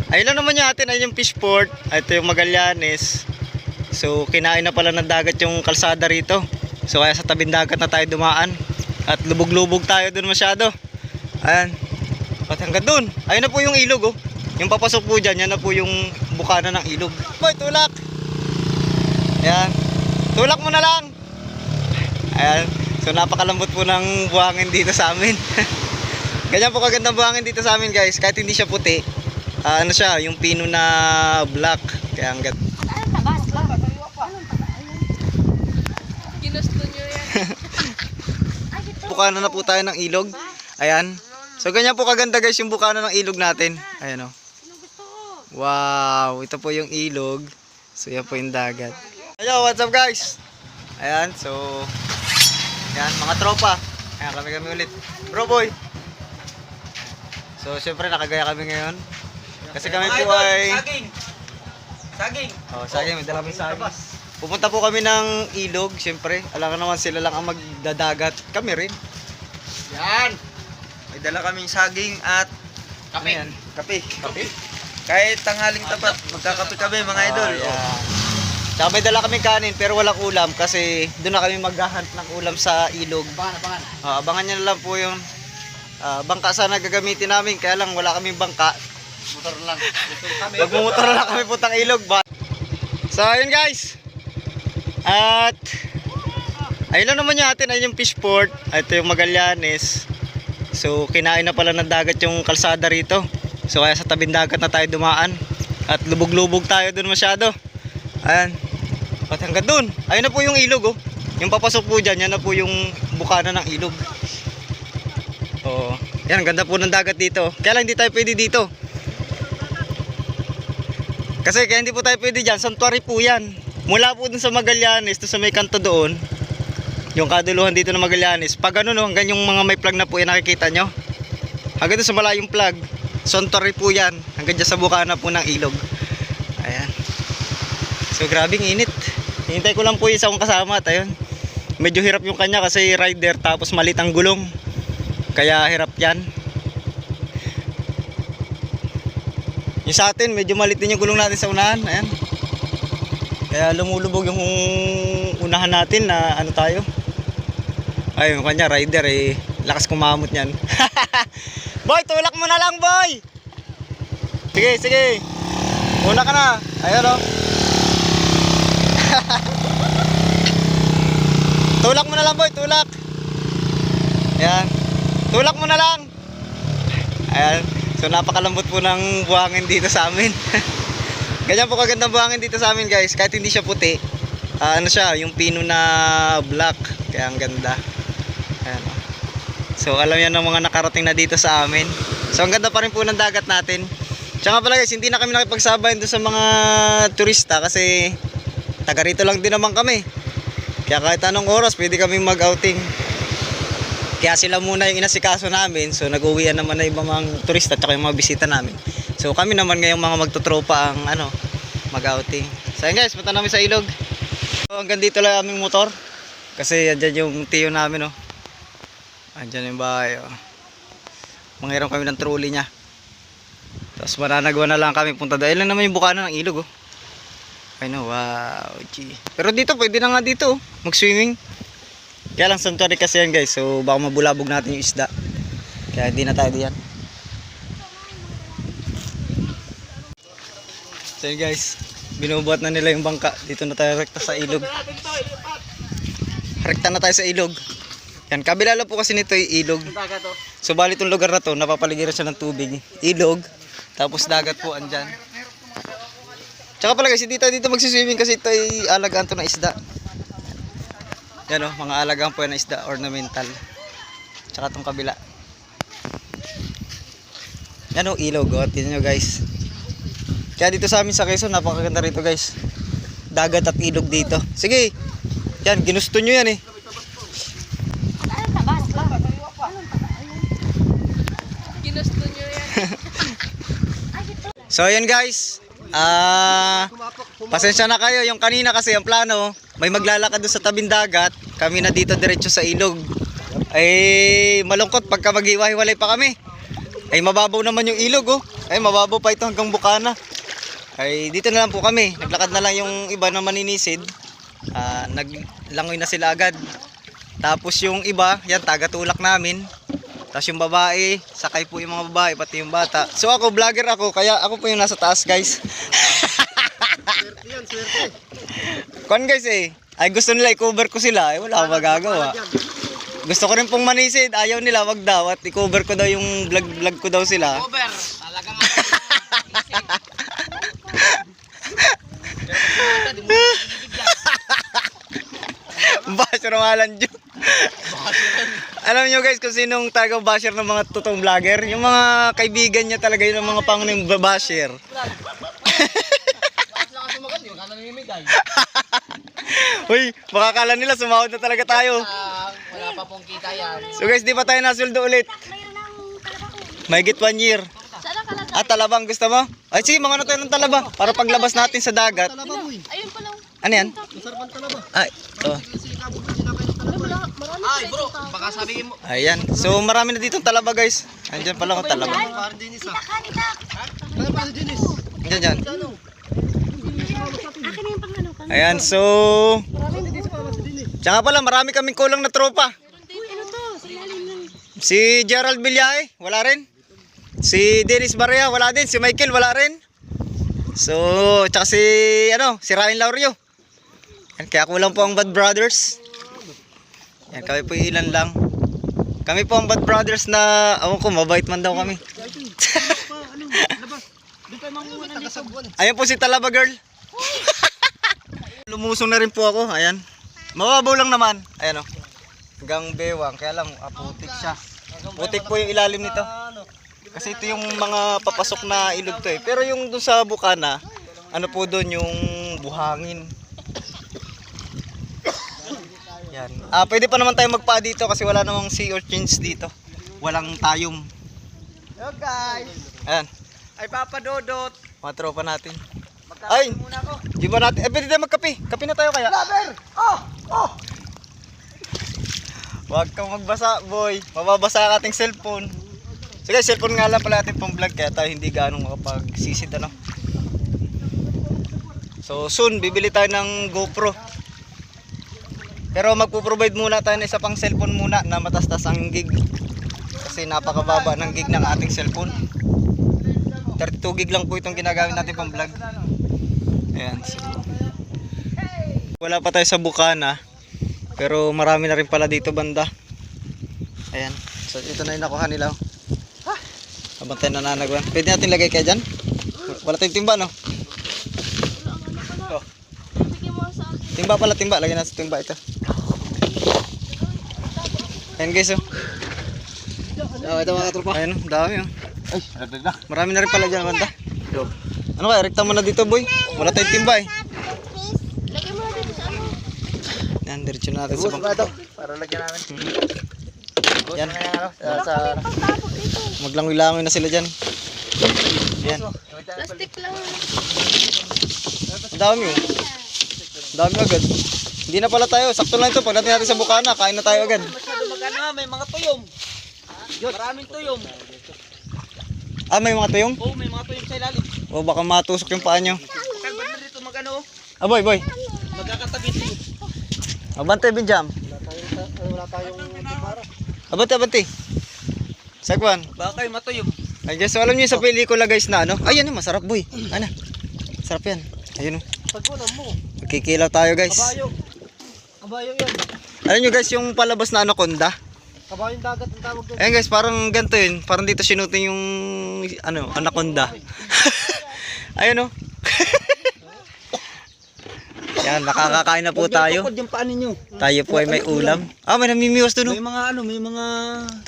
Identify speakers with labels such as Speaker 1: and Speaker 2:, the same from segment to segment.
Speaker 1: Ayun lang naman yung atin, ayun yung Fishport. Ito yung Magallanes. So kinain na pala ng dagat yung kalsada rito. So kaya sa tabing dagat na tayo dumaan. At lubog-lubog tayo dun masyado. Ayan. At hanggang dun, ayun na po yung ilog oh. Yung papasok po dyan, yan na po yung bukana ng ilog. Boy, tulak! Ayan. Tulak mo na lang! Ayan. So napakalambot po ng buhangin dito sa amin. Ganyan po kagandang buhangin dito sa amin guys. Kahit hindi siya puti, ano siya, yung pino na black. Kaya ang ganda.
Speaker 2: Ginusto nyo yan.
Speaker 1: Bukana na po tayo ng ilog. Ayan. So ganyan po kaganda guys yung bukana ng ilog natin. Ayan o. Wow. Ito po yung ilog. So yan po yung dagat. Hello, what's up guys? Ayan. So yan, mga tropa. Ayan, kami ulit. Bro boy. So syempre nakagaya kami ngayon. Kasi kami po ay
Speaker 3: Saging.
Speaker 1: oh, saging, may dala kami saging. Pupunta po kami ng ilog, syempre. Alam naman sila lang ang magdadagat. Kami rin.
Speaker 3: Yan. May dala kaming saging at
Speaker 1: Ano yan? Kape.
Speaker 3: kahit tanghaling tapat, magkakape kami mga idol.
Speaker 1: Yan. Tsaka may dala kaming kanin pero walang ulam kasi doon na kami maghahunt ng ulam sa ilog.
Speaker 3: Abangan.
Speaker 1: Abangan nyo na lang po yung bangka sana gagamitin namin. Kaya lang wala kaming bangka.
Speaker 3: Motor lang.
Speaker 1: Magmumotor na lang kami puntang ilog. So ayun guys. At ayun lang naman yung atin, ayun yung Fishport. Ito yung Magallanes. So kinain na pala ng dagat yung kalsada rito. So kaya sa tabing dagat na tayo dumaan. At lubog-lubog tayo dun masyado. Ayan. At hanggang dun, ayun na po yung ilog oh. Yung papasok po dyan, yan na po yung bukana ng ilog. Oh, yan, ganda po ng dagat dito. Kaya lang hindi tayo pwede dito. Kasi kaya hindi po tayo pwede dyan, sanctuary po yan. Mula po dun sa Magallanes, to sa may kanto doon, yung kaduluhan dito ng Magallanes. Pag ano no, hanggang yung mga may flag na po yan, nakikita nyo. Hanggang doon sa malayong flag, sanctuary po yan. Hanggang dyan sa bukana po ng ilog. Ayan. So grabing init. Hintay ko lang po yung isa kong kasama at ayun. Medyo hirap yung kanya kasi rider tapos malit ang gulong. Kaya hirap yan. Yung sa atin medyo malit din yung gulong natin sa unahan. Ayan. Kaya lumulubog yung unahan natin na ano tayo. Ay yung kanya rider eh. Lakas kumamot yan. Boy, tulak mo na lang boy. Sige. Una ka na. Ayun o. Tulak mo na lang boy, tulak. Ayan. Tulak mo na lang. Ayan. So napakalambot po ng buhangin dito sa amin. Ganyan po kagandang buhangin dito sa amin guys. Kahit hindi siya puti, ano siya, yung pino na black. Kaya ang ganda. Ayan. So alam yan ng mga nakarating na dito sa amin. So ang ganda pa rin po ng dagat natin. Tsaka pala guys, hindi na kami nakipagsabayan doon sa mga turista kasi taga rito lang din naman kami. Kaya kahit anong oras pwede kaming mag-outing. Kaya sila muna yung inasikaso namin. So nag-uwian naman na yung mga turista at yung mga bisita namin. So kami naman ngayong mga magtutropa ang mag-outing. So yun guys, punta namin sa ilog. So hanggang dito lang aming motor. Kasi andyan yung tiyo namin oh. Andyan yung bahay oh. Manghiram kami ng trolley niya. Tapos mananagwa na lang kami punta. Dahil lang naman yung bukana ng ilog oh. I know, wow, gee. Pero dito, pwede na nga dito, mag-swimming. Kaya lang sanctuary kasi yan guys, so baka mabulabog natin yung isda. Kaya hindi na tayo diyan. So yun guys, binubuhat na nila yung bangka. Dito na tayo rekta sa ilog. Rekta na tayo sa ilog. Yan, kabila lang po kasi nito yung ilog. So bali itong lugar na to, napapaligiran siya ng tubig. Ilog, tapos dagat po andyan. Tsaka pala guys, hindi tayo dito magsiswimming kasi ito ay alagaan to na isda. Yan o, mga alagaan po yan na isda, ornamental. Tsaka itong kabila. Yan o, ilog o, tignan nyo guys. Kaya dito sa amin sa Quezon, napakaganda rito guys. Dagat at ilog dito. Sige, yan, ginusto nyo yan eh.
Speaker 2: Ginusto nyo yan.
Speaker 1: So yan guys. Pasensya na kayo, yung kanina kasi ang plano may maglalakad doon sa tabing dagat, kami na dito diretso sa ilog. Ay malungkot pagka maghiwa-hiwalay pa kami. Ay mababaw naman yung ilog oh. Ay mababaw pa ito hanggang Bukana. Ay dito na lang po kami. Naglakad na lang yung iba na maninisid. Naglangoy na sila agad. Tapos yung iba, yan taga-tulak namin. Tapos yung babae, sakay po yung mga babae, pati yung bata. So ako, vlogger ako, kaya ako po yung nasa taas guys.
Speaker 3: Swerte yan, swerte.
Speaker 1: Kon guys eh, ay gusto nila i-cover ko sila, eh wala akong magagawa. Gusto ko rin pong manisid, ayaw nila, wag daw. At i-cover ko daw yung vlog ko daw sila.
Speaker 2: Over. Talagang
Speaker 1: Basher ng Alan Joe. Alam nyo guys kung sinong tagang basher ng mga totoong vlogger? Yung mga kaibigan niya talaga, yun ang mga pangunahing basher. Uy, baka kala nila sumahod na talaga tayo.
Speaker 2: wala pa pong kita yan.
Speaker 1: So guys, di pa tayo nasuldo ulit? Mahigit 1 year. Talabang gusto mo? Ay sige, mga tayo ng talaba para paglabas natin sa dagat.
Speaker 2: Ayun pa lang.
Speaker 1: Ano yan?
Speaker 3: Masarap ang talaba.
Speaker 1: Ay, ito.
Speaker 2: Ay bro, baka sabihin mo.
Speaker 1: Ayan. So marami na ditong talaba guys. Andiyan pala akong talaba.
Speaker 3: Parang dinis ah. Kaya parang dinis.
Speaker 1: Andiyan dyan.
Speaker 3: Ano?
Speaker 1: Ayan, so... Tsaka pala, marami kaming kulang na tropa. Si Gerald Villae, wala rin. Si Dennis Barea, wala din. Si Michael, wala rin. So, tsaka si, si Ryan Laurio. Yan, kaya kulang po ang Bad Brothers. Yan, kami po ilan lang. Kami po ang Bad Brothers na, ko, mabait man daw kami. Ayan po si Talaba Girl. Lumusong na rin po ako. Ayan. Mababaw lang naman. Ayan o. Hanggang bewang. Kaya lang, putik siya. Putik po yung ilalim nito. Kasi ito yung mga papasok na ilog to eh. Pero yung doon sa Bukana, ano po doon yung buhangin. Yan. Pwede pa naman tayo magpa dito kasi wala namang sea urchins dito. Walang tayom.
Speaker 3: Hello guys.
Speaker 1: Ayan.
Speaker 3: Ay Papa Dodot.
Speaker 1: Mga tropa natin. Ay,
Speaker 3: Muna ako.
Speaker 1: di ba natin? Pwede tayo magkape. Kape na tayo kaya.
Speaker 3: Lover! Oh!
Speaker 1: Huwag kang magbasa, boy. Mababasa ang ating cellphone. So guys, cellphone nga lang pala ating pang vlog kaya tayo hindi gaano makapagsisid So soon, bibili tayo ng GoPro. Pero magpo-provide muna tayo ng isa pang cellphone muna na matastas ang gig. Kasi napakababa ng gig ng ating cellphone. 32 gig lang po itong ginagamit natin pang vlog. Ayan. So, wala pa tayo sa Bukana. Pero marami na rin pala dito banda. Ayan. So ito na yung nakuha nila. Habang tayo nananagwan. Pwede natin lagay kaya dyan? Wala tayong timba no? Oh. Timba pala, timba. Lagyan natin sa timba ito. Ayan guys oh.
Speaker 3: Ito mga tropa.
Speaker 1: Ayan oh, dami oh.
Speaker 3: Ay, na.
Speaker 1: Marami na rin pala dyan banda. Ano kaya? Rekta mo na dito boy. Wala tayong timba eh.
Speaker 2: Lagay mo na dito sa ano.
Speaker 1: Yan, diretso na natin sa bangka.
Speaker 3: Para lagyan namin.
Speaker 1: Yan.
Speaker 3: Sa
Speaker 2: Pagtapos dito.
Speaker 1: Maglangoy-langoy na sila dyan. Yan.
Speaker 2: Plastic lang.
Speaker 1: Ang dami oh. Ang dami agad. Hindi na pala tayo. Sakto lang ito. Pagdating natin sa Bukana, kain na tayo agad.
Speaker 3: masyado magana, may mga tuyom. Maraming tuyom.
Speaker 1: May mga tuyong?
Speaker 3: Oh, may mga tuyom sa ilalim.
Speaker 1: O baka matusok yung paa nyo.
Speaker 3: Kalban na dito magano.
Speaker 1: Boy, boy.
Speaker 3: Magkakatabi dito.
Speaker 1: Abante, Benjam.
Speaker 3: Wala tayong para.
Speaker 1: Abante, abante. Sagwan.
Speaker 3: Baka kayo matuyom.
Speaker 1: Ay, guys, so alam nyo yung sa pelikula guys na ano? Ay, yan yung masarap boy. Ano? Sarap yan. Ayun o.
Speaker 3: Pagkunan mo.
Speaker 1: Magkikilaw tayo guys.
Speaker 3: Kabayo. Kabayo yan.
Speaker 1: Alam nyo guys, yung palabas na anaconda.
Speaker 3: Kabayong dagat ang tawag doon.
Speaker 1: Ayun guys, parang ganito yun. Parang dito sinutin yung anaconda. Ayun o. Yan, makakakain na po tayo.
Speaker 3: Tukod yung paan ninyo.
Speaker 1: Tayo po ay may ulam. May namimiwas doon
Speaker 3: May
Speaker 1: o.
Speaker 3: mga may mga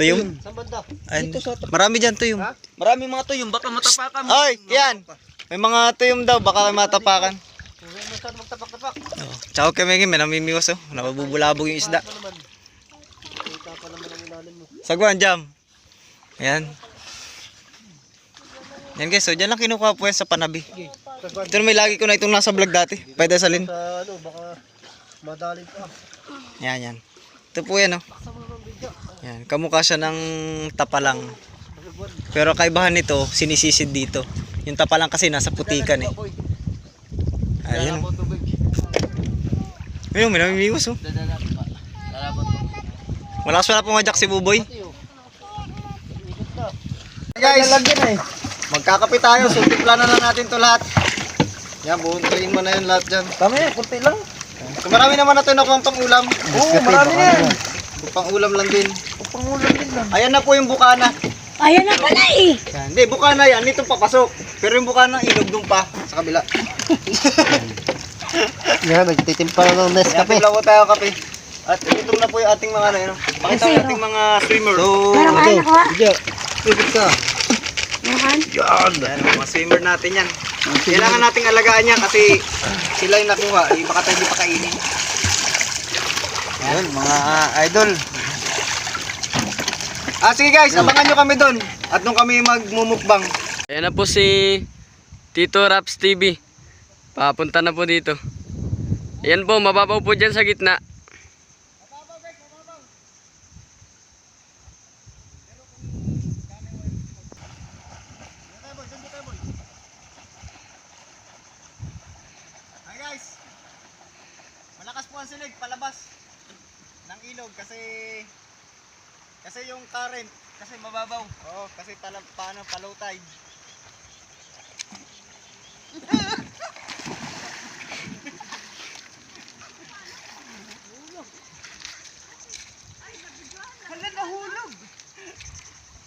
Speaker 1: Tuyom.
Speaker 3: Saan banda?
Speaker 1: Ayun.
Speaker 3: Dito sa
Speaker 1: Marami dyan tuyom.
Speaker 3: Ha? Maraming mga tuyom, baka matapakan mo.
Speaker 1: Ay, yan. May mga tuyom daw, baka kayo matapakan.
Speaker 3: Huwag masyado magtapak-tapak.
Speaker 1: Oh. Tsaka kami may namimiwas oh. Nabubulabog yung isda.
Speaker 3: Kita pa naman ang ilalim mo.
Speaker 1: Sagwan, jam. Ayan. Yan guys, so dyan lang kinukuha po yan sa Panabi. Ito na may lagi ko na itong nasa vlog dati. Pwede salin.
Speaker 3: Sa baka madaling pa.
Speaker 1: Yan, yan. Ito po yan oh. Yan, kamukha siya ng tapalang. Pero kaibahan nito, sinisisid dito. Yung tapa lang kasi nasa putikan eh. Ayun. Ayun, may namimiwas oh. Malakas wala pumadyak si Buboy. Guys, magkakape tayo. So, timpla na lang natin to lahat. Yan, buuntuin mo na yun lahat dyan.
Speaker 3: Kami, kunti lang.
Speaker 1: So, marami naman na ito na pang ulam.
Speaker 3: Oo, marami yan.
Speaker 1: Pang ulam lang din.
Speaker 3: Pangulang din lang.
Speaker 1: Ayan na po yung bukana.
Speaker 2: Ayan na pala eh.
Speaker 1: Yan. Hindi, bukana yan. Itong papasok. Pero yung bukana, ilog dun pa. Sa kabila.
Speaker 3: Yan, nagtitimpla na ng
Speaker 1: Yan, timpla po tayo kape. At ito na po yung ating mga ano. Pakita ko yung ating mga swimmer. So,
Speaker 3: Video. Ikot ka.
Speaker 1: yan, mga swimmer natin yan. Kailangan nating alagaan yan kasi sila yung nakuha. Eh, baka tayo hindi pa kainin. Yan, mga idol. Sige guys, abangan nyo kami doon. At nung kami magmumukbang.
Speaker 4: Ayan na po si Tito Raps TV. Papunta na po dito. Ayan po, mababaw po dyan sa gitna.
Speaker 1: Hi guys. Malakas po ang silig palabas ng ilog kasi yung current kasi mababaw. Oo, kasi paano low tide.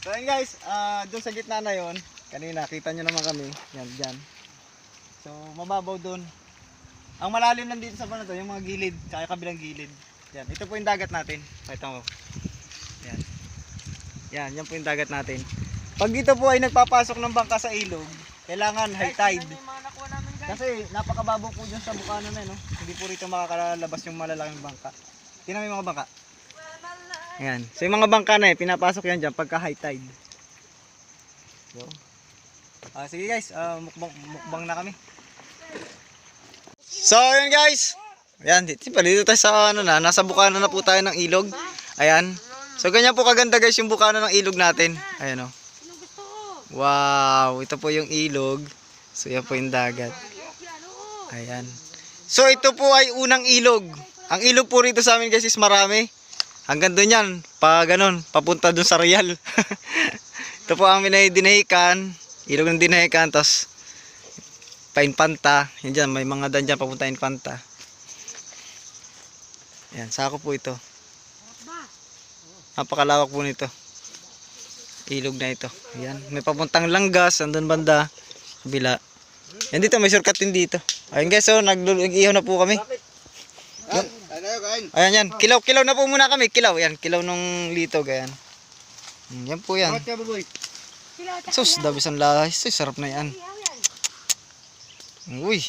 Speaker 1: So ayun guys, doon sa gitna na yon, kanina kita nyo naman kami, yan dyan. So mababaw doon. Ang malalim lang dito sa banda to, yung mga gilid, kaya kabilang gilid. Yan, ito po yung dagat natin. Pakita mo. Yan. Yan po yung dagat natin. Pag dito po ay nagpapasok ng bangka sa ilog, kailangan high tide. Kasi napakababaw po dyan sa bukana na, no? Hindi po rito makakalabas yung malalaking bangka. Tingnan mo yung mga bangka. Ayan. So yung mga bangka na pinapasok yan dyan pagka high tide. So, sige guys, mukbang na kami. So yun guys. Ayan, dito tayo sa nasa bukana na po tayo ng ilog. Ayan. So ganyan po kaganda guys yung bukana ng ilog natin. Ayan o. Wow, ito po yung ilog. So yan po yung dagat. Ayan. So ito po ay unang ilog. Ang ilog po rito sa amin guys is marami. Hanggang doon yan, pa ganun, papunta doon sa Real. Ito po ang dinahikan, ilog ng dinahikan, tapos pa-Infanta. Yan dyan, may mga dan dyan papunta Infanta. Yan, sako po ito. Napakalawak po nito. Ilog na ito. Yan, may papuntang Langgas, andun banda, kabila. Yan dito, may shortcut din dito. Ayun guys, so nag-ihaw na po kami. Ayan yan, kilaw na po muna kami. Kilaw, yan, kilaw nung litog. Ayan. Yan po yan. Sus, dabis ang lahay. Sus, sarap na yan. Uy,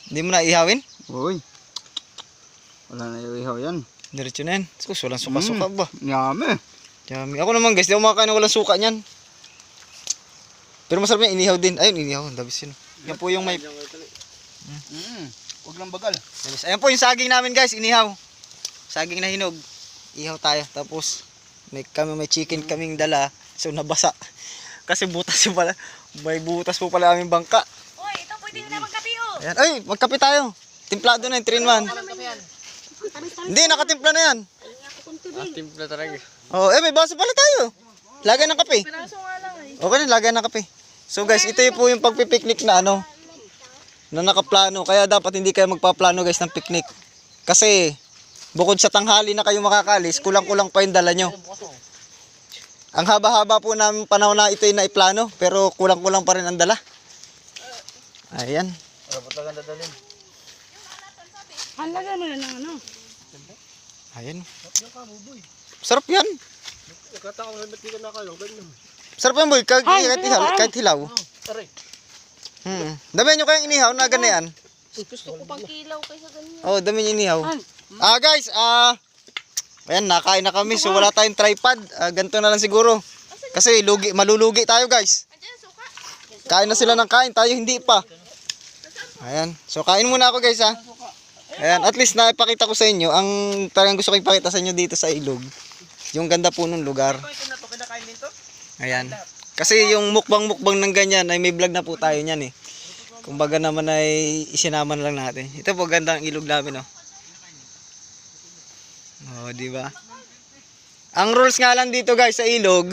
Speaker 1: hindi mo na ihawin?
Speaker 3: Uy. Wala na ihaw yan.
Speaker 1: Diretso na yan. Sus, walang suka-suka ba?
Speaker 3: Yummy.
Speaker 1: Yummy. Ako naman guys, di ako makakain na walang suka niyan. Pero masarap yan, inihaw din. Ayun, inihaw, dabis yun. Yan po yung may...
Speaker 3: Huwag lang bagal.
Speaker 1: Ayan po yung saging namin guys, inihaw. Saging na hinog. Ihaw tayo. Tapos may chicken kaming dala. So nabasa. Kasi butas yung pala. May butas po pala aming bangka.
Speaker 2: Uy, ito pwede na magkape oh.
Speaker 1: Ayan. Ay, magkape tayo. Timplado na yung 3-in-1. Hindi, nakatimpla na yan.
Speaker 4: Timpla talaga.
Speaker 1: Oh, may baso pala tayo. Lagay ng kape.
Speaker 2: Piraso nga lang eh.
Speaker 1: Okay na, lagay ng kape. So guys, ito yung po yung pagpipiknik na na nakaplano. Kaya dapat hindi kayo magpaplano guys ng picnic. Kasi bukod sa tanghali na kayo makakalis, kulang-kulang pa yung dala nyo. Ang haba-haba po namin panahon na ito yung naiplano, pero kulang-kulang pa rin ang dala. Ayan.
Speaker 2: Halaga mo na ng ano.
Speaker 1: Ayan. Sarap yan. Sarap yan boy, kahit hilaw. Dami nyo kayang inihaw na ganyan.
Speaker 2: Gusto ko pang kilaw kaysa ganyan.
Speaker 1: Oh, dami nyo inihaw. Guys, ayan, nakain na kami. So wala tayong tripod. Ganito na lang siguro. Kasi malulugi tayo guys.
Speaker 2: Andiyan, suka.
Speaker 1: Kain na sila ng kain, tayo hindi pa. Ayan. So kain muna ako guys ha. Ayan, at least naipakita ko sa inyo ang talagang gusto ko ipakita sa inyo dito sa ilog. Yung ganda po ng lugar. Ayan. Kasi yung mukbang-mukbang ng ganyan ay may vlog na po tayo niyan eh. Kumbaga naman ay isinama na lang natin. Ito po ganda ang ilog namin oh. Oh, di ba? Ang rules nga lang dito guys sa ilog.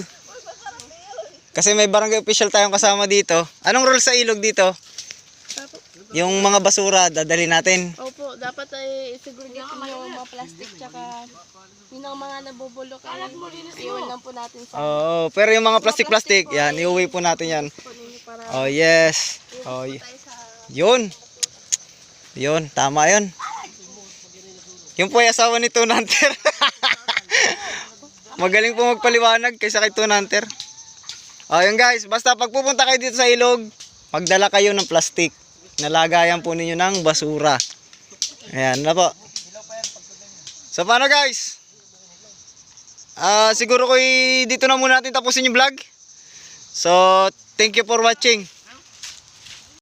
Speaker 1: Kasi may barangay official tayong kasama dito. Anong rules sa ilog dito? Yung mga basura dadali natin.
Speaker 2: Opo, dapat ay segregate yung mga plastic tsaka yung mga nabubulok ay iwan lang po natin sa
Speaker 1: Oo, pero yung mga plastic-plastic, yan, iuwi po natin yan.
Speaker 2: kunin para
Speaker 1: Oh, yes. Oh,
Speaker 2: tayo sa
Speaker 1: yun. Yun, tama yun. Yung po ay asawa ni Toon Hunter. Magaling po magpaliwanag kaysa kay Toon Hunter. Oh, yun guys, basta pag pupunta kayo dito sa ilog, magdala kayo ng plastic. Nalagayan po ninyo ng basura. Ayan na po. So paano guys? Siguro ko dito na muna natin tapusin yung vlog. So, thank you for watching.